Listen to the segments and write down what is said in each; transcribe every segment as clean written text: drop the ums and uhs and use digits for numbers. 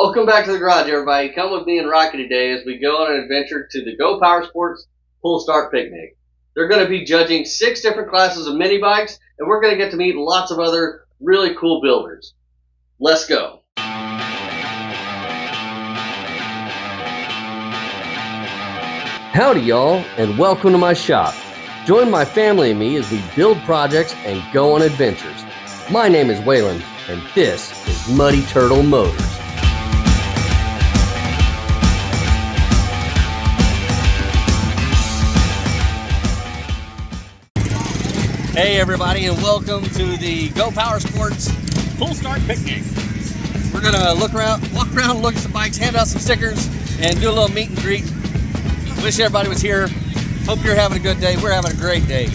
Welcome back to the garage, everybody. Come with me and Rocky today as we go on an adventure to the Go Power Sports Pull Start Picnic. They're going to be judging 6 different classes of mini bikes, and we're going to get to meet lots of other really cool builders. Let's go. Howdy, y'all, and welcome to my shop. Join my family and me as we build projects and go on adventures. My name is Waylon, and this is Muddy Turtle Motors. Hey everybody, and welcome to the Go Power Sports Pull Start Picnic. We're gonna walk around, look at some bikes, hand out some stickers, and do a little meet and greet. Wish everybody was here. Hope you're having a good day. We're having a great day.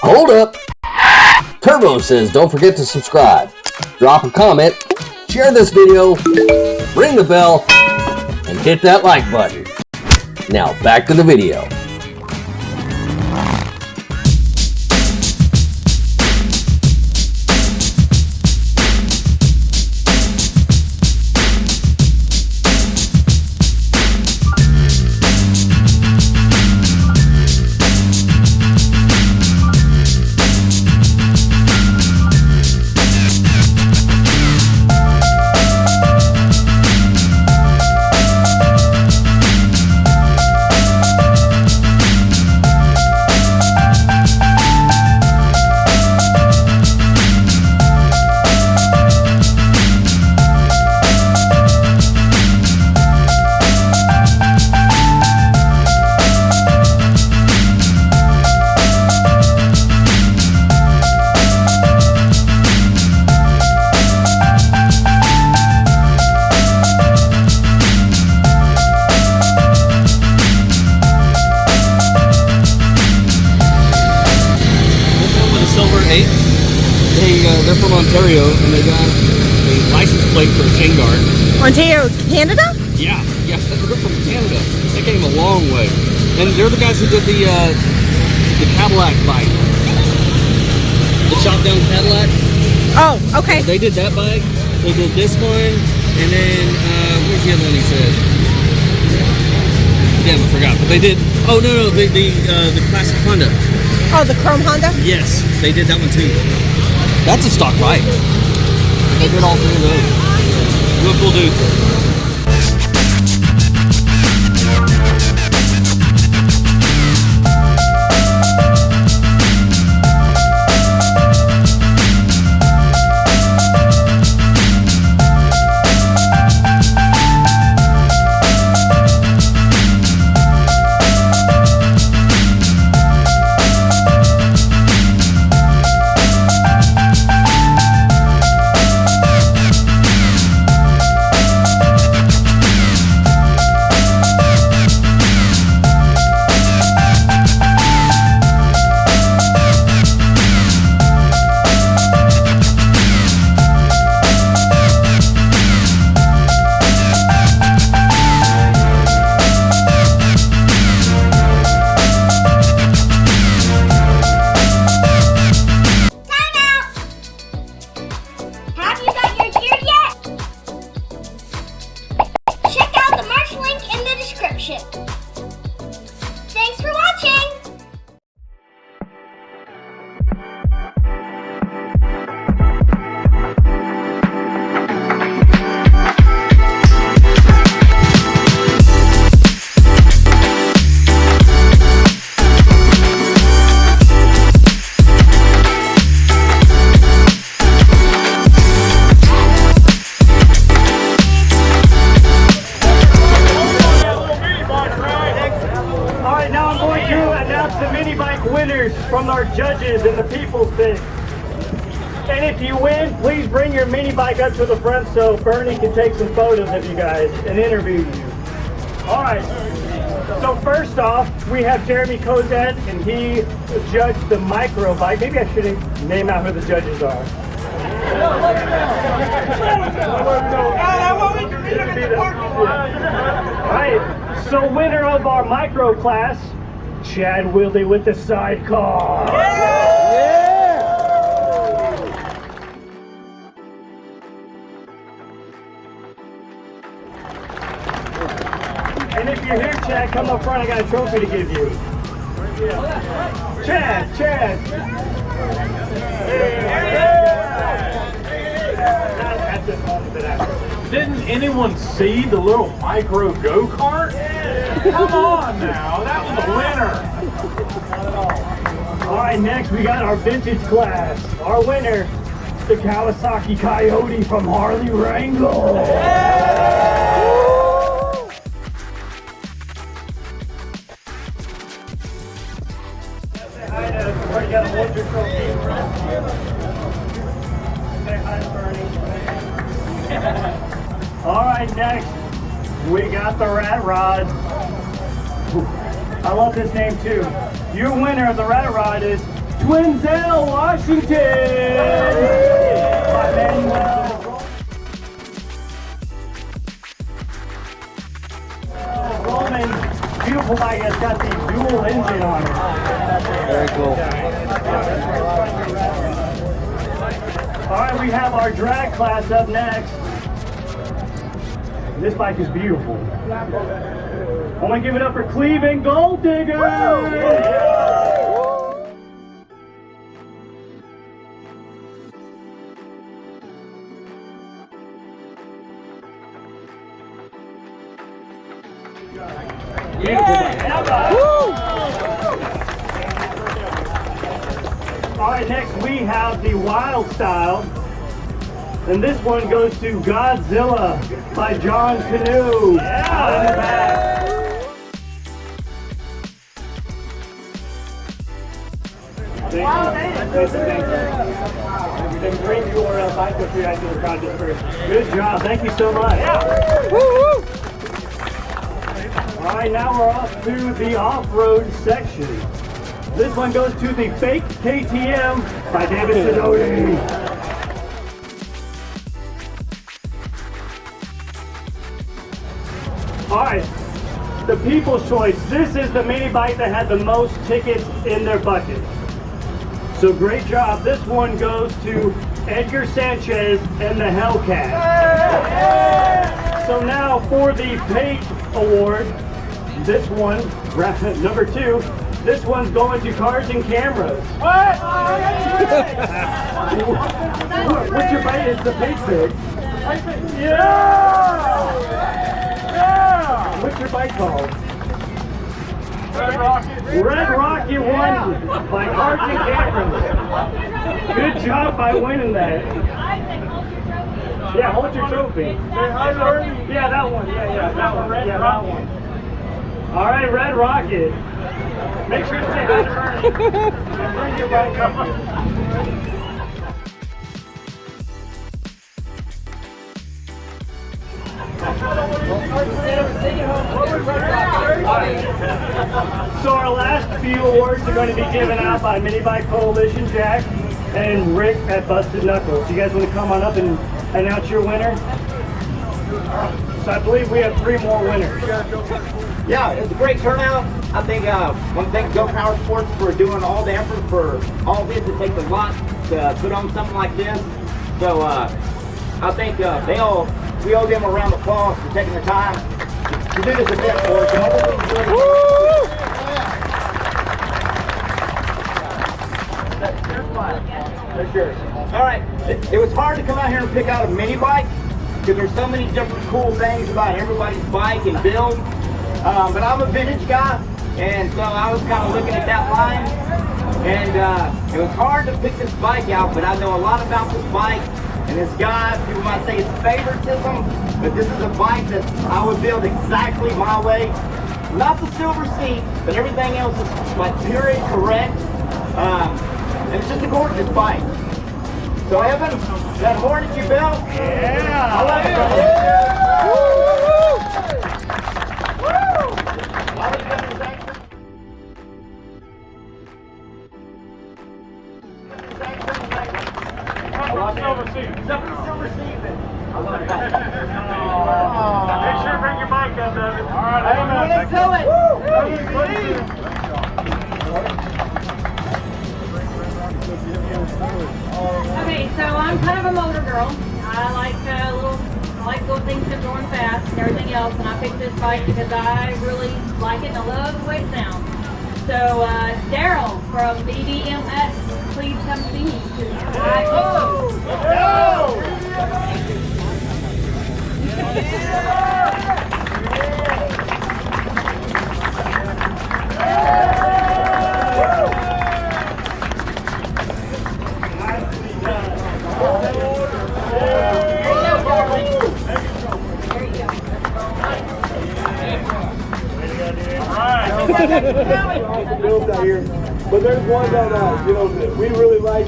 Hold up! Turbo says don't forget to subscribe. drop a comment, share this video, ring the bell, and hit that like button. Now back to the video. They're from Ontario, and they got a license plate for a chain guard. Ontario, Canada? Yeah, they're from Canada. They came a long way, and they're the guys who did the Cadillac bike, the chopped down Cadillac. Oh, okay. They did that bike. They did this one, and then where's the other one he said? Damn, I forgot. But they did. Oh no, the classic Honda. Oh, the Chrome Honda? Yes, they did that one too. That's a stock bike. They did all three of those. Real cool dude. Thanks for watching! The mini bike winners from our judges and the people's pick. And if you win, please bring your mini bike up to the front so Bernie can take some photos of you guys and interview you. All right. So first off, we have Jeremy Kozad, and he judged the micro bike. Maybe I should name out who the judges are. All right. So winner of our micro class, Chad Wildy with the sidecar. And if you're here, Chad, come up front. I got a trophy to give you. Chad. Didn't anyone see the little micro go-kart? Come on now, that was a winner. All right, next we got our vintage class. Our winner, the Kawasaki Coyote from Harley Wrangle. Say hi to Bernie. Got a wonder trophy. Say hi to Bernie. All right, next we got the Rat Rod. I love this name too. Your winner of the Rat Rod is Twinzel Washington. My man All right, we have our drag class up next. This bike is beautiful. I want to give it up for Cleveland Gold Digger. All right, next we have the Wild Style. And this one goes to Godzilla by John Canoe. Yeah. In the back. Good job. Thank you so much. All right, now we're off to the off-road section. This one goes to the Fake KTM by David Sidoti. All right, the People's Choice. This is the mini bike that had the most tickets in their bucket. So great job. This one goes to Edgar Sanchez and the Hellcat. So now for the Pate Award, this one, number 2, this one's going to Cars and Cameras. What? What's your bike? It's the Pate Pig. Yeah! What's your bike called? Red Rocket. Red Rocket won by Cars and Cameras. Good job by winning that. Yeah, hold your trophy. Yeah, that one. Yeah, that one. Yeah, that one. All right, Red Rocket. Make sure to say hi to Bernie. Bring your bike up here. So our last few awards are going to be given out by Mini Bike Coalition, Jack and Rick at Busted Knuckles. You guys want to come on up and announce your winner? So I believe we have 3 more winners. Yeah, it's a great turnout. I think I want to thank Go Power Sports for doing all the effort for all this. It takes a lot to put on something like this. So I think we owe them a round of applause for taking the time to do this event for us. And hopefully we enjoy it. All right, it was hard to come out here and pick out a mini bike because there's so many different cool things about everybody's bike and build. But I'm a vintage guy, and so I was kind of looking at that line, and it was hard to pick this bike out, but I know a lot about this bike, and this guy, people might say it's favoritism, but this is a bike that I would build exactly my way. Not the silver seat, but everything else is like pure and correct. And it's just a gorgeous bike. So Evan, that Hornet you built? Yeah! I love it, brother. Make sure to bring your bike up, Evan. All right, Let's do it. Okay, so I'm kind of a motor girl. I like those things that are going fast and everything else, and I picked this bike because I really like it and I love the way it sounds. So Daryl from BDMX, please come see me. Builds out here, but there's one that that we really like.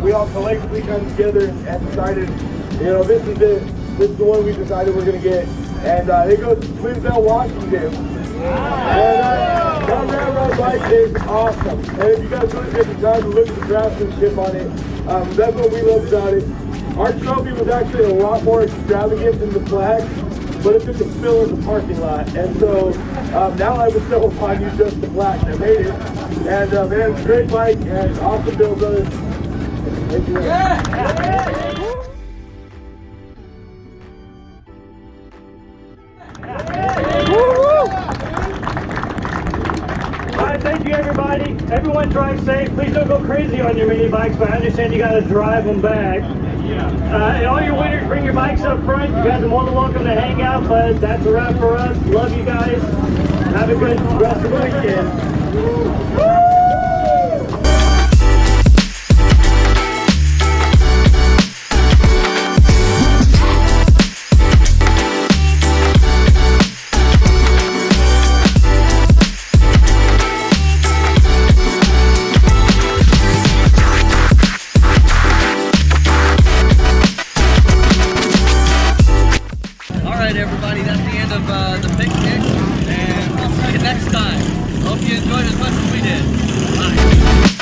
We all collectively come together and decided, this is it. This is the one we decided we're gonna get, and it goes to Twinsdale, Washington. And that railroad bike is awesome. And if you guys really get the time to look at the craftsmanship on it, that's what we love about it. Our trophy was actually a lot more extravagant than the flag, but it took a spill in the parking lot. And so now I would still upon you just the black. I made it. And man, it's a great bike and awesome build, brothers. Thank you. All right, thank you, everybody. Everyone drive safe. Please don't go crazy on your mini bikes, but I understand you got to drive them back. And all your winners, bring your bikes up front. You guys are more than welcome to hang out, but that's a wrap for us. Love you guys. Have a good rest of the weekend. Alright everybody, that's the end of the picnic, and we'll see you next time. Hope you enjoyed as much as we did. Bye.